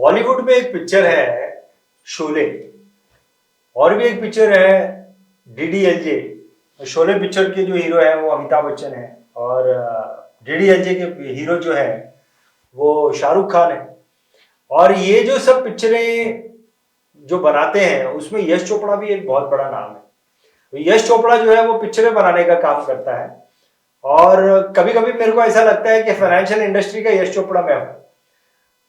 बॉलीवुड में एक पिक्चर है शोले, और भी एक पिक्चर है डीडीएलजे। शोले पिक्चर के जो हीरो है वो अमिताभ बच्चन है, और डीडीएलजे के हीरो जो है वो शाहरुख खान है। और ये जो सब पिक्चरें जो बनाते हैं उसमें यश चोपड़ा भी एक बहुत बड़ा नाम है। यश चोपड़ा जो है वो पिक्चरें बनाने का काम करता है, और कभी कभी मेरे को ऐसा लगता है कि फाइनेंशियल इंडस्ट्री का यश चोपड़ा मैं हूं।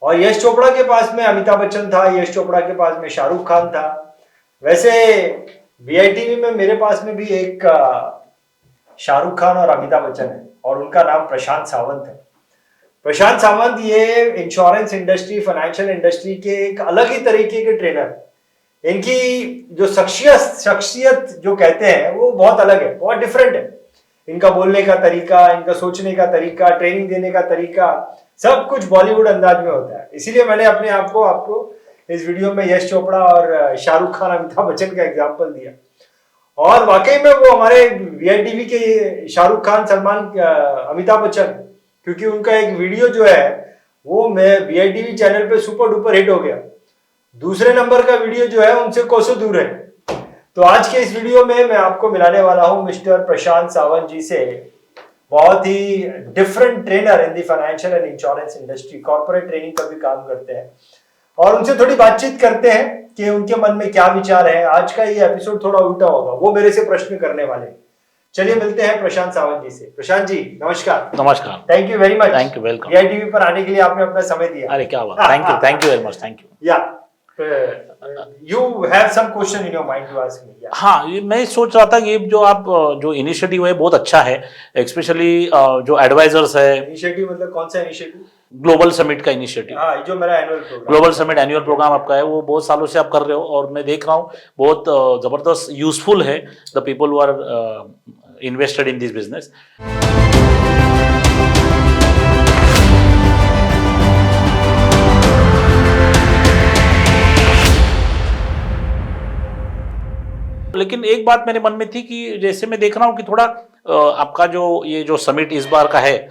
और यश चोपड़ा के पास में अमिताभ बच्चन था, यश चोपड़ा के पास में शाहरुख खान था। वैसे वीआईटीवी में मेरे पास में भी एक शाहरुख खान और अमिताभ बच्चन है, और उनका नाम प्रशांत सावंत है। प्रशांत सावंत ये इंश्योरेंस इंडस्ट्री, फाइनेंशियल इंडस्ट्री के एक अलग ही तरीके के ट्रेनर। इनकी जो शख्सियत जो कहते हैं वो बहुत अलग है, बहुत डिफरेंट है। इनका बोलने का तरीका, इनका सोचने का तरीका, ट्रेनिंग देने का तरीका, सब कुछ बॉलीवुड अंदाज में होता है। इसीलिए मैंने अपने आपको इस वीडियो में यश चोपड़ा और शाहरुख खान, अमिताभ बच्चन का एग्जाम्पल दिया। और वाकई में वो हमारे वीआईटीवी के शाहरुख खान, सलमान, अमिताभ बच्चन, क्योंकि उनका एक वीडियो जो है वो मैं वीआईटीवी चैनल पे सुपर डुपर हिट हो गया। दूसरे नंबर का वीडियो जो है उनसे कोसों दूर है। तो आज के इस वीडियो में मैं आपको मिलाने वाला हूं मिस्टर प्रशांत सावंत जी से, बहुत ही different trainer in the financial and insurance industry, corporate training का भी काम करते हैं। और उनसे थोड़ी बातचीत करते हैं कि उनके मन में क्या विचार है। आज का ये एपिसोड थोड़ा उल्टा होगा, वो मेरे से प्रश्न करने वाले हैं। चलिए मिलते हैं प्रशांत सावंत जी से। प्रशांत जी नमस्कार। नमस्कार। Thank you very much. Thank you, welcome. VITV पर आने के लिए आपने अपना समय दिया। अरे क्या बात, thank you very much, thank you. या you have some question in your mind to ask me? हाँ, मैं सोच रहा था कि जो आप जो इनिशिएटिव है बहुत अच्छा है, स्पेशली जो एडवाइजर्स है। इनिशिएटिव मतलब कौन सा इनिशिएटिव? ग्लोबल समिट का इनिशिएटिव। हाँ, जो मेरा annual program, global summit annual program आपका है, वो बहुत सालों से आप कर रहे हो, और मैं देख रहा हूँ बहुत जबरदस्त यूजफुल है the people who are invested in this business. लेकिन एक बात मेरे मन में थी कि जैसे मैं देख रहा हूं कि थोड़ा आपका जो ये जो समिट इस बार का है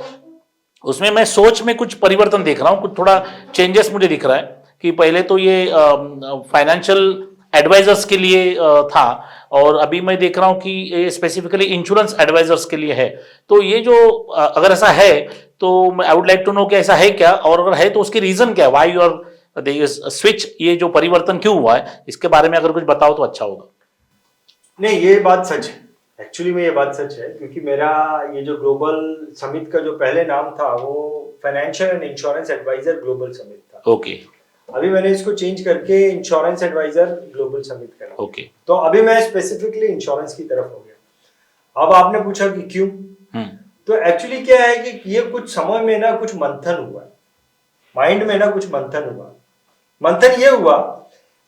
उसमें मैं सोच में कुछ परिवर्तन देख रहा हूं, कुछ थोड़ा चेंजेस मुझे दिख रहा है। कि पहले तो ये फाइनेंशियल एडवाइजर्स के लिए था, और अभी मैं देख रहा हूं कि ये स्पेसिफिकली इंश्योरेंस एडवाइजर्स के लिए है। तो ये जो अगर ऐसा है तो I would like to know कि ऐसा है क्या, और अगर है तो उसकी रीजन क्या है, व्हाई यू आर स्विच, ये जो परिवर्तन क्यों हुआ है, इसके बारे में अगर कुछ बताओ तो अच्छा होगा। नहीं, ये बात सच है। एक्चुअली में ये बात सच है, क्योंकि मेरा ये जो ग्लोबल समिट का जो पहले नाम था वो financial and insurance advisor global summit था। ओके। अभी मैंने इसको चेंज करके इंश्योरेंस एडवाइजर ग्लोबल समिट करा। ओके। तो अभी मैं स्पेसिफिकली इंश्योरेंस की तरफ हो गया। अब आपने पूछा कि क्यों, तो एक्चुअली क्या है कि ये कुछ समय में ना कुछ मंथन हुआ, माइंड में ना कुछ मंथन हुआ। मंथन ये हुआ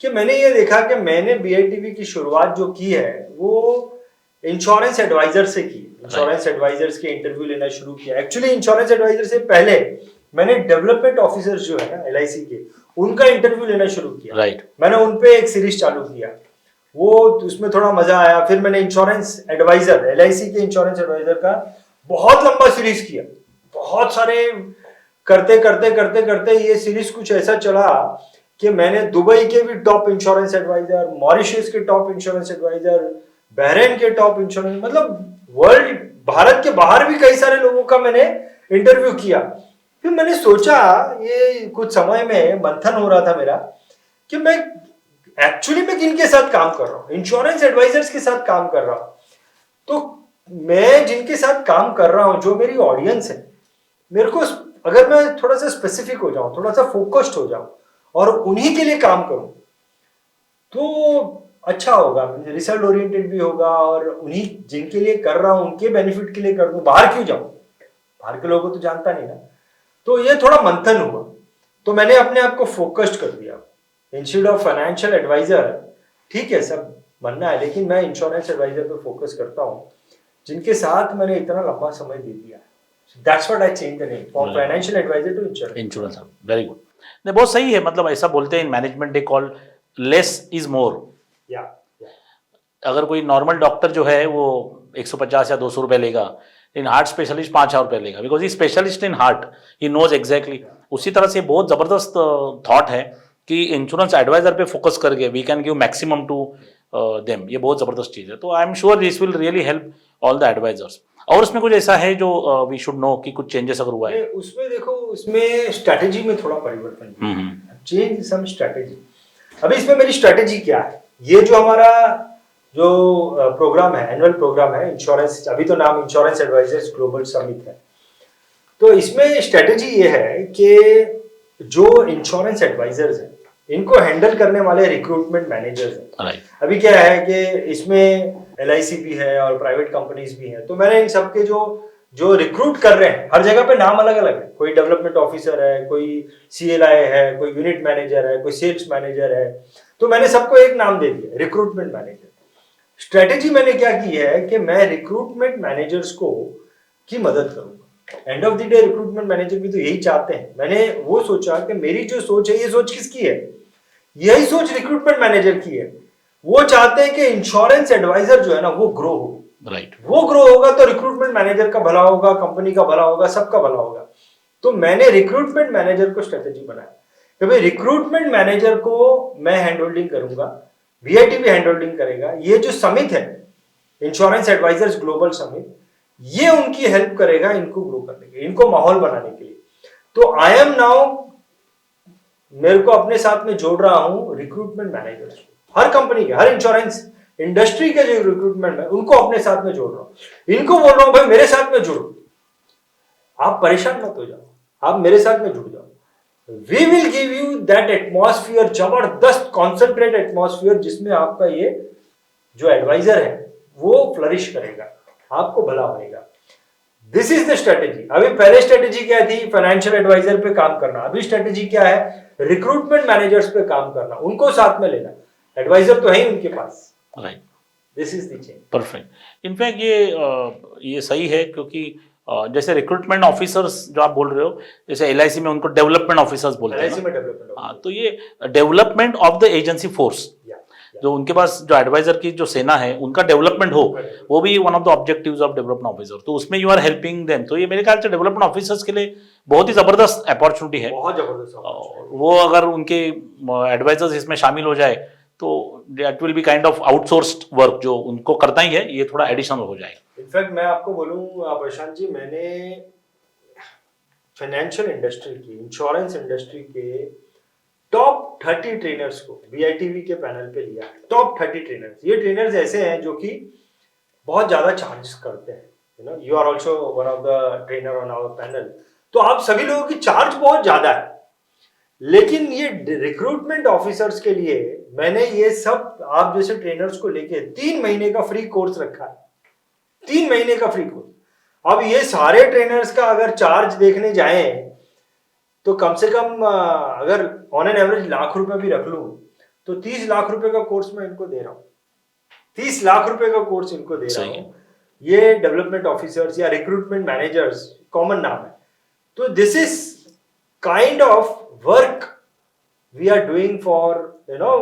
कि मैंने ये देखा कि मैंने बीआईटीवी की शुरुआत जो की है वो इंश्योरेंस एडवाइजर से की। इंश्योरेंस एडवाइजर्स के इंटरव्यू लेना शुरू किया। एक्चुअली इंश्योरेंस एडवाइजर से पहले मैंने डेवलपमेंट ऑफिसर्स जो है ना एलआईसी के, उनका इंटरव्यू लेना शुरू किया। राइट। मैंने उनपे एक सीरीज चालू किया, वो उसमें थोड़ा मजा आया। फिर मैंने इंश्योरेंस एडवाइजर, एलआईसी के इंश्योरेंस एडवाइजर का बहुत लंबा सीरीज किया। बहुत सारे करते करते करते करते ये सीरीज कुछ ऐसा चला कि मैंने दुबई के भी टॉप इंश्योरेंस एडवाइजर, मॉरिशस के टॉप इंश्योरेंस एडवाइजर, बहरीन के टॉप इंश्योरेंस, मतलब वर्ल्ड, भारत के बाहर भी कई सारे लोगों का मैंने इंटरव्यू किया। फिर मैंने सोचा, ये कुछ समय में मंथन हो रहा था मेरा कि मैं एक्चुअली में किनके साथ काम कर रहा हूँ। इंश्योरेंस एडवाइजर्स के साथ काम कर रहा हूँ। तो मैं जिनके साथ काम कर रहा हूँ, जो मेरी ऑडियंस है, मेरे को अगर मैं थोड़ा सा स्पेसिफिक हो जाऊं, थोड़ा सा फोकस्ड हो जाऊं और उन्हीं के लिए काम करूं तो अच्छा होगा, रिजल्ट ओरिएंटेड भी होगा, और उन्हीं जिनके लिए कर रहा हूं उनके बेनिफिट के लिए कर दूं। बाहर क्यों जाऊं, बाहर के लोगों को तो जानता नहीं ना। तो ये थोड़ा मंथन हुआ, तो मैंने अपने आप को फोकस्ड कर दिया। इंस्टीट्यूट ऑफ फाइनेंशियल एडवाइजर, ठीक है सब बनना है, लेकिन मैं इंश्योरेंस एडवाइजर पे फोकस करता हूँ, जिनके साथ मैंने इतना लंबा समय दे दिया। That's what I changed the name from financial advisor to insurance. Insurance, very good. नहीं, बहुत सही है। मतलब ऐसा बोलते हैं in management, they call less is more. या अगर कोई नॉर्मल डॉक्टर जो है वो 150 या 200 रुपए लेगा, इन हार्ट स्पेशलिस्ट 5,000 रुपये लेगा, because he specialist in heart, he knows exactly. उसी तरह से बहुत जबरदस्त थॉट है कि इंश्योरेंस एडवाइजर पे फोकस करके we can give maximum to them, ये बहुत जबरदस्त चीज है। तो I am sure this will really help all the advisors. और उसमें कुछ ऐसा है जो वी शुड नो कि कुछ चेंजेस अगर हुआ है? उसमें देखो, उसमें स्ट्रैटेजी में थोड़ा परिवर्तन, चेंज सम स्ट्रैटेजी। अभी इसमें मेरी स्ट्रैटेजी क्या है, ये जो हमारा जो प्रोग्राम है, एनुअल प्रोग्राम है इंश्योरेंस, अभी तो नाम इंश्योरेंस एडवाइजर्स ग्लोबल समिट है, तो इसमें स्ट्रैटेजी ये है कि जो इंश्योरेंस एडवाइजर्स हैं इनको हैंडल करने वाले रिक्रूटमेंट मैनेजर्स हैं। अभी क्या है कि इसमें LIC भी है और प्राइवेट कंपनीज भी हैं, तो मैंने इन सबके जो रिक्रूट कर रहे हैं, हर जगह पे नाम अलग अलग है, कोई डेवलपमेंट ऑफिसर है, कोई CLI है, कोई यूनिट मैनेजर है, कोई सेल्स मैनेजर है, तो मैंने सबको एक नाम दे दिया, रिक्रूटमेंट मैनेजर। स्ट्रेटेजी मैंने क्या की है कि मैं रिक्रूटमेंट मैनेजर्स की मदद करूंगा। End of the day recruitment manager भी तो यही चाहते हैं। मैंने वो सोचा कि मेरी जो सोच है, ये सोच किसकी है? यही सोच रिक्रूटमेंट मैनेजर की है। वो चाहते हैं कि इंश्योरेंस एडवाइजर जो है ना वो ग्रो हो, राइट। वो ग्रो होगा तो रिक्रूटमेंट मैनेजर का भला होगा, कंपनी का भला होगा, सबका भला होगा। तो मैंने रिक्रूटमेंट मैनेजर को स्ट्रेटेजी बनाया कि भाई रिक्रूटमेंट मैनेजर को मैं हैंड होल्डिंग करूंगा, VIT भी हैंड होल्डिंग करेगा। ये जो समिट है इंश्योरेंस एडवाइजर्स ग्लोबल समिट, ये उनकी हेल्प करेगा इनको ग्रो करने के लिए, इनको माहौल बनाने के लिए। तो आई एम नाउ, मेरे को अपने साथ में जोड़ रहा हूं रिक्रूटमेंट मैनेजर्स, हर कंपनी के, हर इंश्योरेंस इंडस्ट्री के जो रिक्रूटमेंट है उनको अपने साथ में जोड़ रहा हूं। इनको बोल रहा हूं भाई मेरे साथ में जुड़ो, आप परेशान मत हो जाओ, आप मेरे साथ में जुड़ जाओ। We will give you that atmosphere, जबरदस्त कॉन्सेंट्रेट एटमॉस्फियर, जिसमें आपका ये जो एडवाइजर है वो फ्लरिश करेगा, आपको भला होगा। This is the strategy. अभी पहले स्ट्रेटेजी क्या थी? फाइनेंशियल एडवाइजर पे काम करना। अभी स्ट्रेटेजी क्या है? रिक्रूटमेंट मैनेजर्स पे काम करना, उनको साथ में लेना। एडवाइजर तो है ही उनके पास, right. This is the change. Perfect. In fact ये सही है, क्योंकि जैसे रिक्रूटमेंट ऑफिसर्स जो आप बोल रहे हो, जैसे LIC में उनको डेवलपमेंट ऑफिसर्स बोलते हैं LIC में डेवलपमेंट। हाँ, तो ये development of the agency force, जो उनके पास जो एडवाइजर की जो सेना है उनका डेवलपमेंट हो, वो भी one of the objectives of development officer. तो उसमें यू आर हेल्पिंग देम। तो ये मेरे ख्याल से डेवलपमेंट ऑफिसर्स के लिए बहुत ही जबरदस्त अपॉर्चुनिटी है। बहुत जबरदस्त। वो अगर उनके एडवाइजर्स इसमें शामिल हो जाए तो that will be kind of outsourced work, जो उनको करता ही है, ये थोड़ा एडिशनल हो जाएगा। इनफैक्ट मैं आपको बोलूं प्रशांत जी, मैंने फाइनेंशियल इंडस्ट्री की, इंश्योरेंस इंडस्ट्री के टॉप 30 ट्रेनर्स को VITV के पैनल पे लिया है। Top 30 trainers. ये ट्रेनर्स ऐसे हैं जो कि बहुत ज्यादा चार्ज करते हैं। You are also one of the trainer on our panel. तो आप सभी लोगों की चार्ज बहुत ज्यादा है, लेकिन ये रिक्रूटमेंट ऑफिसर्स के लिए मैंने ये सब आप जैसे ट्रेनर्स को लेके 3 महीने का फ्री कोर्स रखा है। 3 महीने का फ्री कोर्स। अब ये सारे ट्रेनर्स का अगर चार्ज देखने जाएं तो कम से कम अगर ऑन एन एवरेज लाख रुपए भी रख लूं तो 30 लाख रुपए का कोर्स मैं इनको दे रहा हूं। 30 लाख रुपए का कोर्स इनको दे रहा हूं। ये डेवलपमेंट ऑफिसर्स या रिक्रूटमेंट मैनेजर्स कॉमन नाम है। तो this is kind of work we are doing for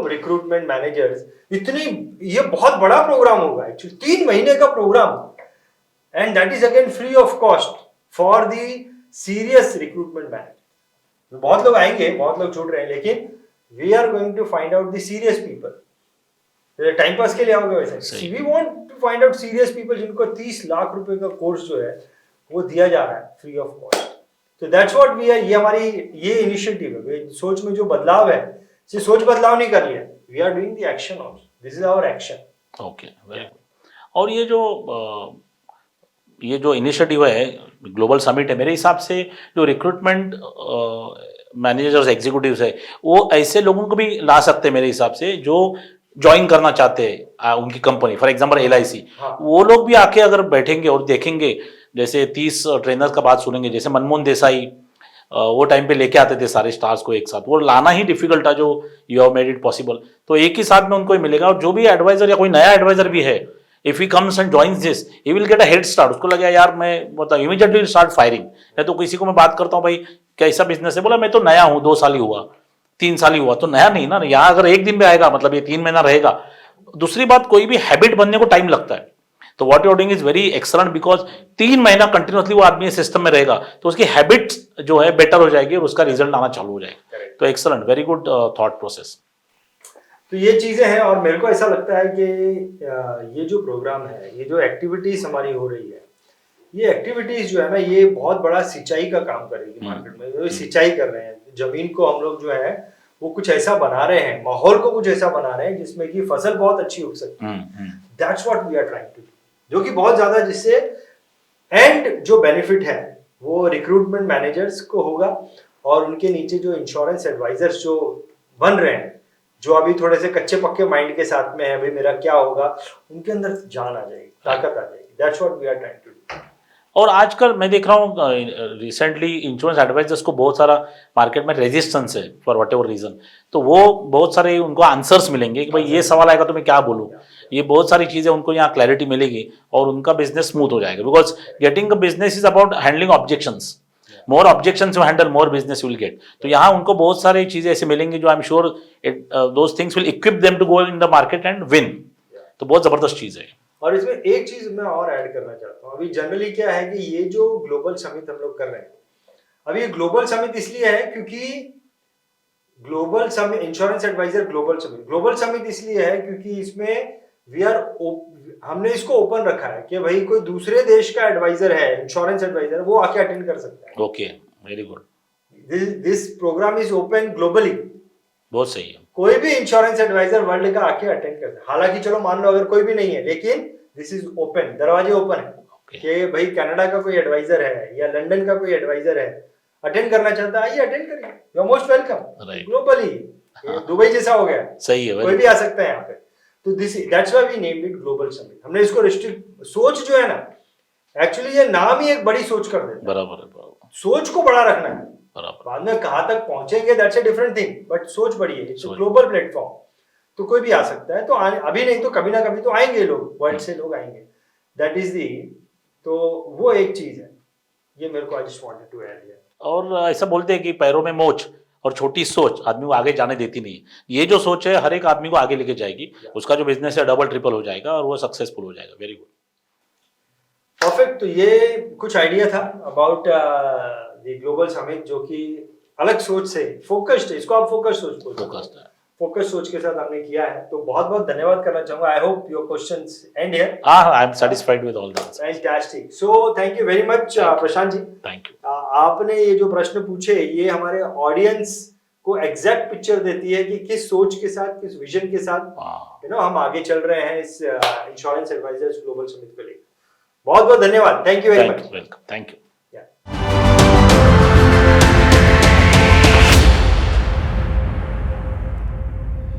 recruitment managers. ये बहुत बड़ा प्रोग्राम होगा एक्चुअली, 3 महीने का program, and that is again free of cost for the serious recruitment manager. बहुत लोग आएंगे, बहुत लोग छूट रहे हैं, लेकिन we are going to find out the serious people. Time pass के लिए आओगे वैसे, we want to find out serious people जिनको 30 लाख रुपए का कोर्स जो है वो दिया जा रहा है फ्री ऑफ कॉस्ट। तो दैट्स व्हाट वी आर। ये हमारी ये इनिशिएटिव है। सोच में जो बदलाव है, सिर्फ सोच बदलाव नहीं कर लिया, we are doing the action also. This is our action. Okay, very good. और ये जो इनिशिएटिव है, ग्लोबल समिट है, मेरे हिसाब से जो रिक्रूटमेंट मैनेजर्स एग्जीक्यूटिव्स है वो ऐसे लोगों को भी ला सकते हैं मेरे हिसाब से, जो ज्वाइन करना चाहते हैं उनकी कंपनी। फॉर एग्जांपल LIC, वो लोग भी आके अगर बैठेंगे और देखेंगे, जैसे 30 ट्रेनर्स का बात सुनेंगे, जैसे मनमोहन देसाई वो टाइम पे लेके आते थे सारे स्टार्स को एक साथ, वो लाना ही डिफिकल्ट था, जो you have made it possible. तो एक ही साथ में उनको ही मिलेगा। और जो भी एडवाइजर या कोई नया एडवाइजर भी है, if he comes and joins this, he will get a head start. उसको लगा यार मैं मतलब इमीडिएटली स्टार्ट फायरिंग। या तो किसी को मैं बात करता हूँ, भाई कैसा बिजनेस है, बोला मैं तो नया हूँ, 2 साल ही हुआ, 3 साल ही हुआ, तो नया नहीं ना। यहाँ अगर एक दिन भी आएगा मतलब ये 3 महीना रहेगा। दूसरी बात, कोई भी हैबिट बनने को टाइम लगता है। तो what you are doing is very excellent, because 3 महीना कंटिन्यूसली वो आदमी सिस्टम में रहेगा तो उसकी हैबिट्स जो है बेटर हो जाएगी और उसका रिजल्ट आना चालू हो जाएगा। Correct. तो excellent, very good thought process. तो ये चीजें हैं और मेरे को ऐसा लगता है कि ये जो प्रोग्राम है, ये जो एक्टिविटीज हमारी हो रही है, ये एक्टिविटीज जो है ना, ये बहुत बड़ा सिंचाई का काम करेगी मार्केट में। जो सिंचाई कर रहे हैं जमीन को, हम लोग जो है वो कुछ ऐसा बना रहे हैं, माहौल को कुछ ऐसा बना रहे हैं जिसमें कि फसल बहुत अच्छी उग सकती है। That's what we are trying to do, जो कि बहुत ज्यादा, जिससे एंड जो बेनिफिट है वो रिक्रूटमेंट मैनेजर्स को होगा और उनके नीचे जो इंश्योरेंस एडवाइजर्स जो बन रहे हैं, जो अभी थोड़े से कच्चे पक्के माइंड के साथ में है, भाई मेरा क्या होगा, उनके अंदर जान आ जाएगी, ताकत आ जाएगी। That's what we are trying to do. और आजकल मैं देख रहा हूँ रिसेंटली इंश्योरेंस एडवाइजर्स को बहुत सारा मार्केट में रेजिस्टेंस है फॉर वट एवर रीजन, तो वो बहुत सारे उनको आंसर्स मिलेंगे कि भाई ये सवाल आएगा तो मैं क्या बोलूँ, ये बहुत सारी चीजें उनको यहाँ क्लैरिटी मिलेगी और उनका बिजनेस स्मूथ हो जाएगा। Because getting a business is about handling objections, more objections you handle more business will get. तो यहाँ उनको बहुत सारी चीजें ऐसे मिलेंगी जो I am sure those things will equip them to go in the market and win. तो बहुत जबरदस्त चीज है। और इसमें एक चीज मैं और ऐड करना चाहता हूँ। अभी जनरली क्या है कि ये जो ग्लोबल समिट हम लोग कर रहे हैं, अभी ये ग्लोबल समिट इसलिए है क्योंकि global summit, insurance advisor global summit इसलिए है क्योंकि इसमें हमने इसको ओपन रखा है कि भाई कोई दूसरे देश का एडवाइजर है, इंश्योरेंस एडवाइजर, वो आके अटेंड कर सकता है। Okay, very good. This program is open globally. बहुत सही है। कोई भी इंश्योरेंस एडवाइजर वर्ल्ड का आके अटेंड कर सकता है। हालांकि चलो मान लो अगर कोई भी नहीं है, लेकिन दिस इज ओपन, दरवाजे ओपन है कि भाई कनाडा का कोई एडवाइजर है या लंदन का कोई एडवाइजर है, अटेंड करना चाहता है, आइए अटेंड करिए, you are most welcome. Globally Dubai जैसा हो गया, सही है, कोई भी आ सकता है यहाँ पे। तो this that's why we named it global summit. हमने इसको रिस्ट्रिक्ट, सोच जो है ना, एक्चुअली ये नाम ही एक बड़ी सोच कर देता है। बराबर है, सोच को बड़ा रखना है, बराबर। बाद में कहाँ तक पहुंचेंगे that's a different thing, but सोच बड़ी है। इट्स ग्लोबल प्लेटफॉर्म, तो कोई भी आ सकता है। तो अभी नहीं तो कभी ना कभी तो आएंगे लोग, वर्ल्ड से लोग आएंगे। दैट इज दी, तो वो एक चीज है, ये मेरे को I just wanted to add here. और ऐसा बोलते हैं कि पैरों में मोच और छोटी सोच आदमी को आगे जाने देती नहीं है। ये जो सोच है हर एक आदमी को आगे लेके जाएगी, उसका जो बिजनेस है डबल ट्रिपल हो जाएगा और वो सक्सेसफुल हो जाएगा। Very good, perfect. तो ये कुछ आइडिया था अबाउट द ग्लोबल समिट, जो कि अलग सोच से फोकस्ड है। इसको आप फोकस सोच बोलते हैं, फोकस्ड है। फोकस सोच के साथ हमने किया है। तो बहुत बहुत धन्यवाद करना चाहूंगा। I hope your questions and here. I am satisfied with all the answers. Fantastic. So thank you very much Prashant ji. Thank you. आपने ये जो प्रश्न पूछे, ये हमारे ऑडियंस को एग्जैक्ट पिक्चर देती है कि किस सोच के साथ, किस विजन के साथ हम आगे चल रहे हैं इस इंश्योरेंस एडवाइजर्स ग्लोबल समिट को लेकर। बहुत बहुत धन्यवाद। Thank you very much. Welcome. Thank you.